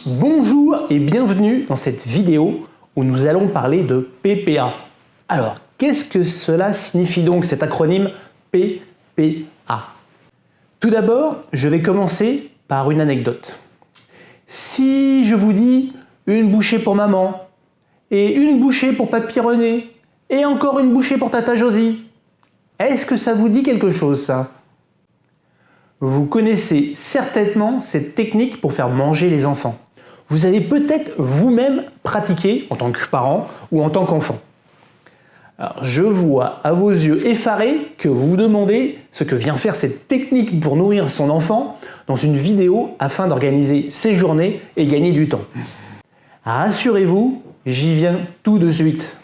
Bonjour et bienvenue dans cette vidéo où nous allons parler de PPA. Alors, qu'est-ce que cela signifie donc cet acronyme PPA? Tout d'abord, je vais commencer par une anecdote. Si je vous dis une bouchée pour maman, et une bouchée pour Papy René, et encore une bouchée pour Tata Josie, est-ce que ça vous dit quelque chose ça? Vous connaissez certainement cette technique pour faire manger les enfants. Vous avez peut-être vous-même pratiqué en tant que parent ou en tant qu'enfant. Alors, je vois à vos yeux effarés que vous vous demandez ce que vient faire cette technique pour nourrir son enfant dans une vidéo afin d'organiser ses journées et gagner du temps. Rassurez-vous, j'y viens tout de suite.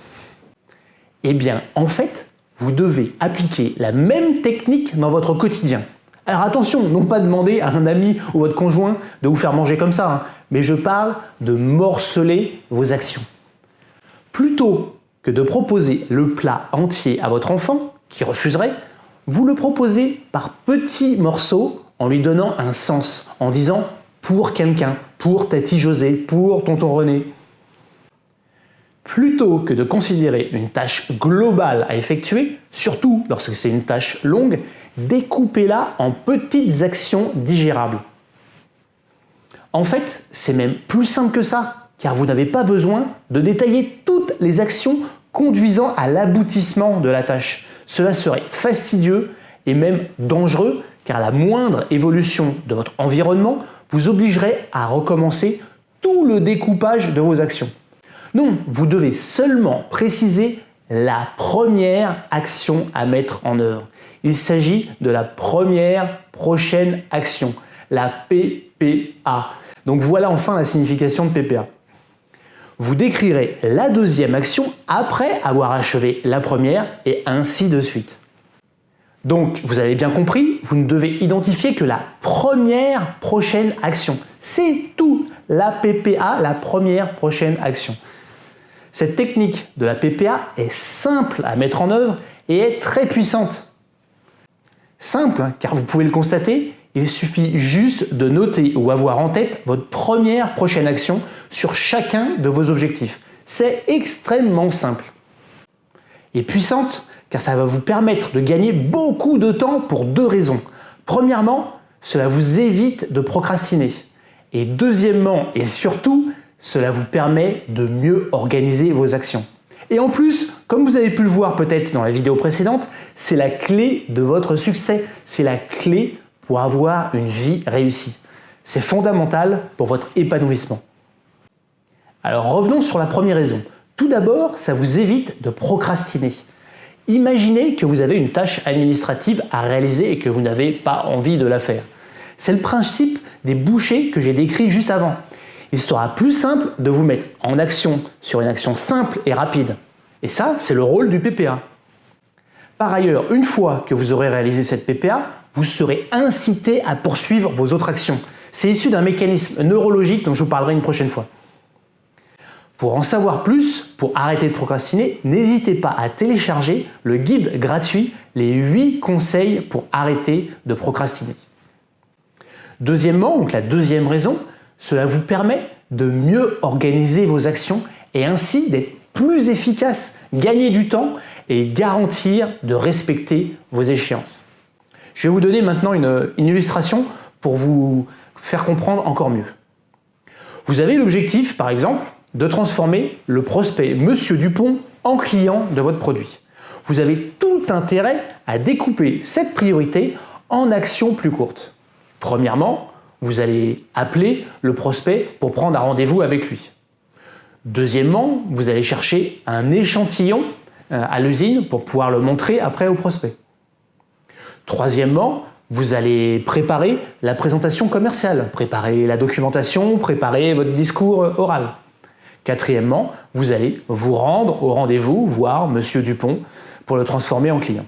Eh bien, en fait, vous devez appliquer la même technique dans votre quotidien. Alors attention, non pas demander à un ami ou votre conjoint de vous faire manger comme ça, mais je parle de morceler vos actions. Plutôt que de proposer le plat entier à votre enfant, qui refuserait, vous le proposez par petits morceaux en lui donnant un sens, en disant « pour quelqu'un », pour Tati José, pour tonton René. Plutôt que de considérer une tâche globale à effectuer, surtout lorsque c'est une tâche longue, découpez-la en petites actions digérables. En fait, c'est même plus simple que ça, car vous n'avez pas besoin de détailler toutes les actions conduisant à l'aboutissement de la tâche. Cela serait fastidieux et même dangereux, car la moindre évolution de votre environnement vous obligerait à recommencer tout le découpage de vos actions. Non, vous devez seulement préciser la première action à mettre en œuvre. Il s'agit de la première prochaine action, la PPA. Donc voilà enfin la signification de PPA. Vous décrirez la deuxième action après avoir achevé la première et ainsi de suite. Donc vous avez bien compris, vous ne devez identifier que la première prochaine action. C'est tout, la PPA, la première prochaine action. Cette technique de la PPA est simple à mettre en œuvre et est très puissante. Simple, car vous pouvez le constater, il suffit juste de noter ou avoir en tête votre première prochaine action sur chacun de vos objectifs. C'est extrêmement simple. Et puissante, car ça va vous permettre de gagner beaucoup de temps pour deux raisons. Premièrement, cela vous évite de procrastiner. Et deuxièmement et surtout, cela vous permet de mieux organiser vos actions. Et en plus, comme vous avez pu le voir peut-être dans la vidéo précédente, c'est la clé de votre succès. C'est la clé pour avoir une vie réussie. C'est fondamental pour votre épanouissement. Alors revenons sur la première raison. Tout d'abord, ça vous évite de procrastiner. Imaginez que vous avez une tâche administrative à réaliser et que vous n'avez pas envie de la faire. C'est le principe des bouchées que j'ai décrit juste avant. Il sera plus simple de vous mettre en action sur une action simple et rapide. Et ça, c'est le rôle du PPA. Par ailleurs, une fois que vous aurez réalisé cette PPA, vous serez incité à poursuivre vos autres actions. C'est issu d'un mécanisme neurologique dont je vous parlerai une prochaine fois. Pour en savoir plus, pour arrêter de procrastiner, n'hésitez pas à télécharger le guide gratuit « Les 8 conseils pour arrêter de procrastiner ». Deuxièmement, donc la deuxième raison, cela vous permet de mieux organiser vos actions et ainsi d'être plus efficace, gagner du temps et garantir de respecter vos échéances. Je vais vous donner maintenant une illustration pour vous faire comprendre encore mieux. Vous avez l'objectif, par exemple, de transformer le prospect Monsieur Dupont en client de votre produit. Vous avez tout intérêt à découper cette priorité en actions plus courtes. Premièrement, vous allez appeler le prospect pour prendre un rendez-vous avec lui. Deuxièmement, vous allez chercher un échantillon à l'usine pour pouvoir le montrer après au prospect. Troisièmement, vous allez préparer la présentation commerciale, préparer la documentation, préparer votre discours oral. Quatrièmement, vous allez vous rendre au rendez-vous, voir Monsieur Dupont, pour le transformer en client.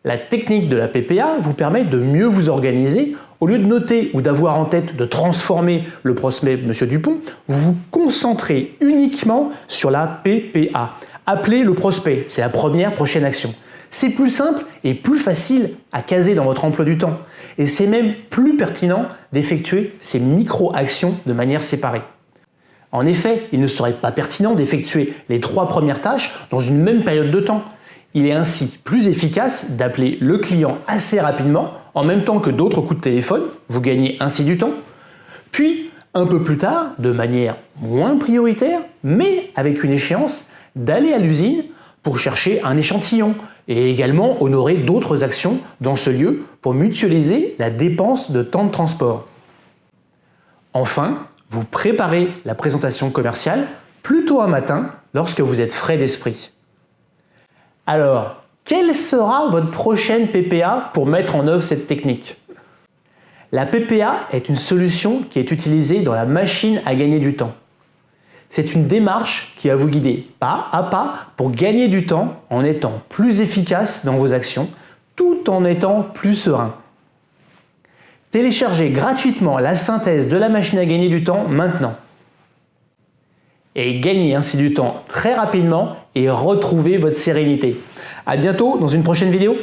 La technique de la PPA vous permet de mieux vous organiser. Au lieu de noter ou d'avoir en tête de transformer le prospect Monsieur Dupont, vous vous concentrez uniquement sur la PPA. Appelez le prospect, c'est la première prochaine action. C'est plus simple et plus facile à caser dans votre emploi du temps. Et c'est même plus pertinent d'effectuer ces micro-actions de manière séparée. En effet, il ne serait pas pertinent d'effectuer les 3 premières tâches dans une même période de temps. Il est ainsi plus efficace d'appeler le client assez rapidement, en même temps que d'autres coups de téléphone, vous gagnez ainsi du temps. Puis, un peu plus tard, de manière moins prioritaire, mais avec une échéance, d'aller à l'usine pour chercher un échantillon et également honorer d'autres actions dans ce lieu pour mutualiser la dépense de temps de transport. Enfin, vous préparez la présentation commerciale plutôt un matin lorsque vous êtes frais d'esprit. Alors, quelle sera votre prochaine PPA pour mettre en œuvre cette technique? La PPA est une solution qui est utilisée dans la machine à gagner du temps. C'est une démarche qui va vous guider pas à pas pour gagner du temps en étant plus efficace dans vos actions, tout en étant plus serein. Téléchargez gratuitement la synthèse de la machine à gagner du temps maintenant. Et gagnez ainsi du temps très rapidement et retrouvez votre sérénité. À bientôt dans une prochaine vidéo.